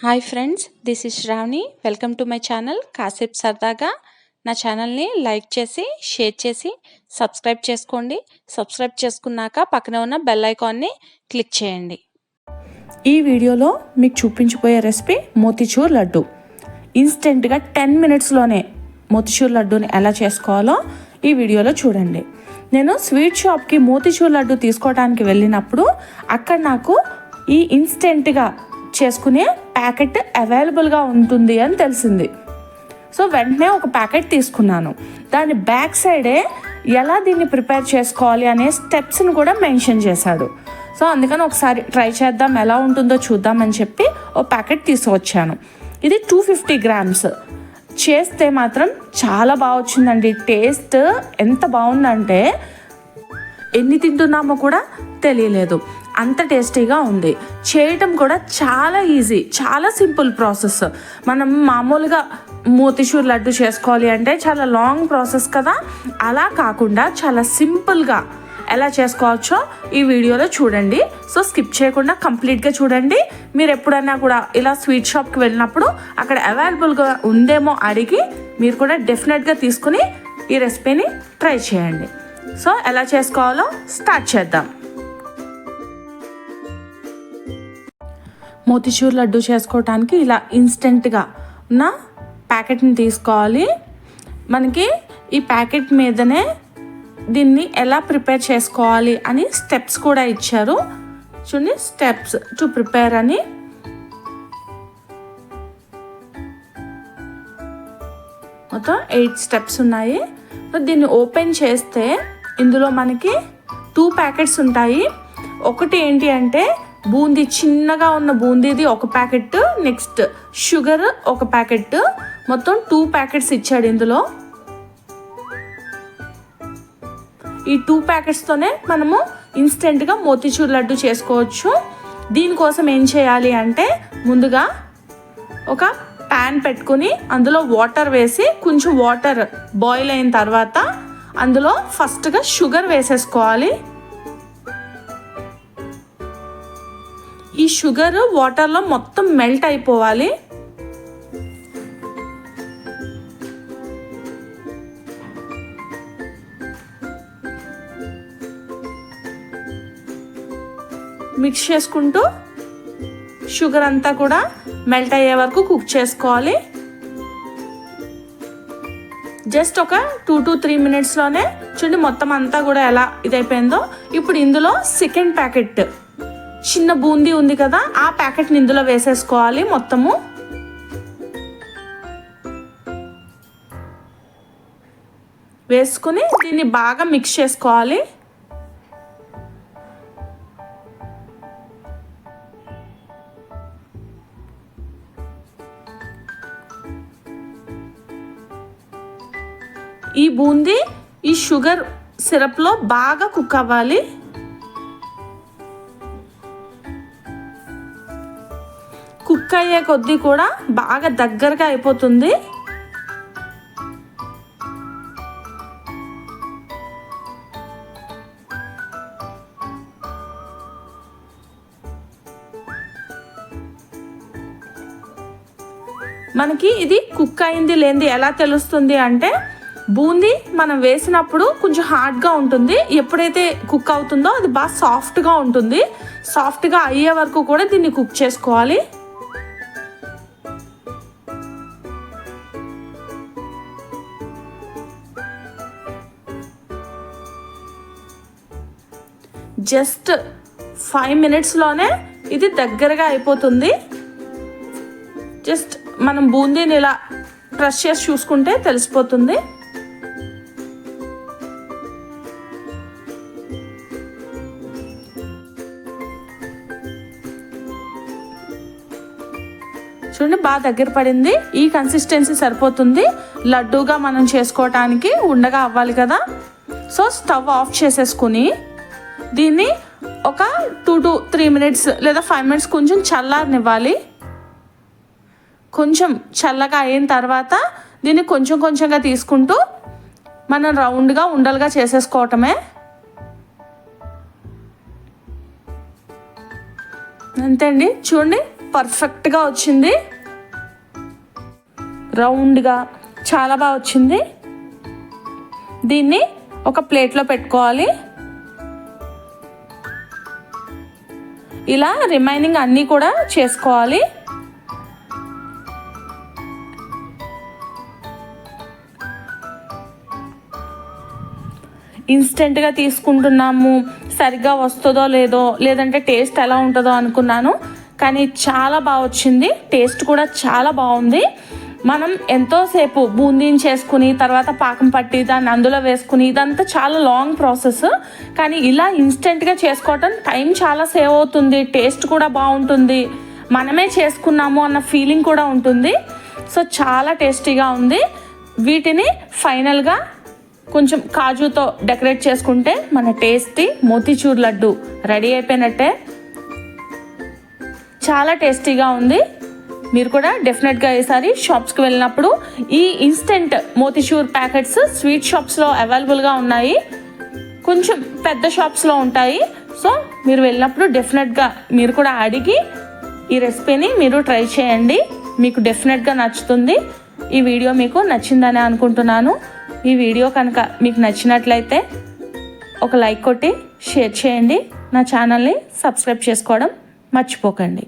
Hi friends, this is Sravani. Welcome to my channel కాసేపు సరదాగా. నా ఛానల్ని లైక్ చేసి షేర్ చేసి సబ్స్క్రైబ్ చేసుకోండి. సబ్స్క్రైబ్ చేసుకున్నాక పక్కన ఉన్న బెల్ ఐకాన్ని క్లిక్ చేయండి. ఈ వీడియోలో మీకు చూపించిపోయే రెసిపీ మోతీచూర్ లడ్డు. ఇన్స్టెంట్గా 10 మినిట్స్లోనే మోతీచూర్ లడ్డూని ఎలా చేసుకోవాలో ఈ వీడియోలో చూడండి. నేను స్వీట్ షాప్కి మోతీచూర్ లడ్డు తీసుకోవడానికి వెళ్ళినప్పుడు అక్కడ నాకు ఈ ఇన్స్టెంట్గా చేసుకునే ప్యాకెట్ అవైలబుల్గా ఉంటుంది అని తెలిసింది. సో వెంటనే ఒక ప్యాకెట్ తీసుకున్నాను. దాని బ్యాక్ సైడే ఎలా దీన్ని ప్రిపేర్ చేసుకోవాలి అనే స్టెప్స్ని కూడా మెన్షన్ చేశాడు. సో అందుకని ఒకసారి ట్రై చేద్దాం, ఎలా ఉంటుందో చూద్దామని చెప్పి ఓ ప్యాకెట్ తీసుకొచ్చాను. ఇది 250 గ్రామ్స్. చేస్తే మాత్రం చాలా బాగా వచ్చిందండి. టేస్ట్ ఎంత బాగుందంటే ఎన్ని తింటున్నామో కూడా తెలియలేదు, అంత టేస్టీగా ఉంది. చేయటం కూడా చాలా ఈజీ, చాలా సింపుల్ ప్రాసెస్. మనం మామూలుగా మోతీచూర్ లడ్డు చేసుకోవాలి అంటే చాలా లాంగ్ ప్రాసెస్ కదా, అలా కాకుండా చాలా సింపుల్గా ఎలా చేసుకోవచ్చో ఈ వీడియోలో చూడండి. సో స్కిప్ చేయకుండా కంప్లీట్గా చూడండి. మీరు ఎప్పుడైనా కూడా ఇలా స్వీట్ షాప్కి వెళ్ళినప్పుడు అక్కడ అవైలబుల్గా ఉందేమో అడిగి మీరు కూడా డెఫినెట్గా తీసుకుని ఈ రెసిపీని ట్రై చేయండి. సో ఎలా చేసుకోవాలో స్టార్ట్ చేద్దాం. మోతీచూర్ లడ్డు చేసుకోవటానికి ఇలా ఇన్స్టెంట్గా ఉన్న ప్యాకెట్ని తీసుకోవాలి. మనకి ఈ ప్యాకెట్ మీదనే దీన్ని ఎలా ప్రిపేర్ చేసుకోవాలి అని స్టెప్స్ కూడా ఇచ్చారు. చూడండి, స్టెప్స్ టు ప్రిపేర్ అని. మొత్తం 8 స్టెప్స్ ఉన్నాయి. సో దీన్ని ఓపెన్ చేస్తే ఇందులో మనకి 2 ప్యాకెట్స్ ఉంటాయి. ఒకటి ఏంటి అంటే బూందీ, చిన్నగా ఉన్న బూందీది ఒక ప్యాకెట్, నెక్స్ట్ షుగర్ ఒక ప్యాకెట్, మొత్తం 2 ప్యాకెట్స్ ఇచ్చాడు ఇందులో. ఈ 2 ప్యాకెట్స్తోనే మనము ఇన్స్టెంట్గా మోతీచూర్ లడ్డు చేసుకోవచ్చు. దీనికోసం ఏం చేయాలి అంటే ముందుగా ఒక ప్యాన్ పెట్టుకుని అందులో వాటర్ వేసి కొంచెం వాటర్ బాయిల్ అయిన తర్వాత అందులో ఫస్ట్గా షుగర్ వేసేసుకోవాలి. ఈ షుగర్ వాటర్లో మొత్తం మెల్ట్ అయిపోవాలి. మిక్స్ చేసుకుంటూ షుగర్ అంతా కూడా మెల్ట్ అయ్యే వరకు కుక్ చేసుకోవాలి. జస్ట్ ఒక 2 to 3 మినిట్స్లోనే చూడండి మొత్తం అంతా కూడా ఎలా ఇదైపోయిందో. ఇప్పుడు ఇందులో సెకండ్ ప్యాకెట్, చిన్న బూందీ ఉంది కదా, ఆ ప్యాకెట్ని ఇందులో వేసేసుకోవాలి మొత్తము. వేసుకుని దీన్ని బాగా మిక్స్ చేసుకోవాలి. ఈ బూందీ ఈ షుగర్ సిరప్లో బాగా కుక్ అవ్వాలి. కుక్ అయ్యే కొద్దీ కూడా బాగా దగ్గరగా అయిపోతుంది. మనకి ఇది కుక్ అయింది లేనిది ఎలా తెలుస్తుంది అంటే బూందీ మనం వేసినప్పుడు కొంచెం హార్డ్గా ఉంటుంది, ఎప్పుడైతే కుక్ అవుతుందో అది బాగా సాఫ్ట్గా ఉంటుంది. సాఫ్ట్గా అయ్యే వరకు కూడా దీన్ని కుక్ చేసుకోవాలి. జస్ట్ 5 మినిట్స్లోనే ఇది దగ్గరగా అయిపోతుంది. జస్ట్ మనం బూందీని ఇలా ప్రెస్ చేసి చూసుకుంటే తెలిసిపోతుంది. చూడండి బాగా దగ్గర పడింది. ఈ కన్సిస్టెన్సీ సరిపోతుంది. లడ్డూగా మనం చేసుకోవటానికి ఉండగా అవ్వాలి కదా. సో స్టవ్ ఆఫ్ చేసేసుకుని దీన్ని ఒక 2 to 3 మినిట్స్ లేదా 5 మినిట్స్ కొంచెం చల్లారనివ్వాలి. కొంచెం చల్లగా అయిన తర్వాత దీన్ని కొంచెం కొంచెంగా తీసుకుంటూ మనం రౌండ్గా ఉండలుగా చేసేసుకోవటమే. అంతే అండి. చూడండి పర్ఫెక్ట్గా వచ్చింది, రౌండ్గా చాలా బాగా వచ్చింది. దీన్ని ఒక ప్లేట్లో పెట్టుకోవాలి. ఇలా రిమైనింగ్ అన్నీ కూడా చేసుకోవాలి. ఇన్స్టెంట్గా తీసుకుంటున్నాము, సరిగ్గా వస్తుందో లేదో, లేదంటే టేస్ట్ ఎలా ఉంటుందో అనుకున్నాను, కానీ చాలా బాగా వచ్చింది. టేస్ట్ కూడా చాలా బాగుంది. మనం ఎంతోసేపు బూందీని చేసుకుని తర్వాత పాకం పట్టి దాన్ని అందులో వేసుకుని ఇదంతా చాలా లాంగ్ ప్రాసెస్. కానీ ఇలా ఇన్స్టెంట్గా చేసుకోవటం టైం చాలా సేవ్ అవుతుంది, టేస్ట్ కూడా బాగుంటుంది, మనమే చేసుకున్నాము అన్న ఫీలింగ్ కూడా ఉంటుంది. సో చాలా టేస్టీగా ఉంది. వీటిని ఫైనల్గా కొంచెం కాజుతో డెకరేట్ చేసుకుంటే మన టేస్టీ మోతీచూర్ లడ్డు రెడీ అయిపోయినట్టే. చాలా టేస్టీగా ఉంది. మీరు కూడా డెఫినెట్గా ఈసారి షాప్స్కి వెళ్ళినప్పుడు ఈ ఇన్స్టెంట్ మోతీచూర్ ప్యాకెట్స్ స్వీట్ షాప్స్లో అవైలబుల్గా ఉన్నాయి, కొంచెం పెద్ద షాప్స్లో ఉంటాయి. సో మీరు వెళ్ళినప్పుడు డెఫినెట్గా మీరు కూడా అడిగి ఈ రెసిపీని మీరు ట్రై చేయండి, మీకు డెఫినెట్గా నచ్చుతుంది. ఈ వీడియో మీకు నచ్చిందని అనుకుంటున్నాను. ఈ వీడియో కనుక మీకు నచ్చినట్లయితే ఒక లైక్ కొట్టి షేర్ చేయండి. నా ఛానల్ని సబ్స్క్రైబ్ చేసుకోవడం మర్చిపోకండి.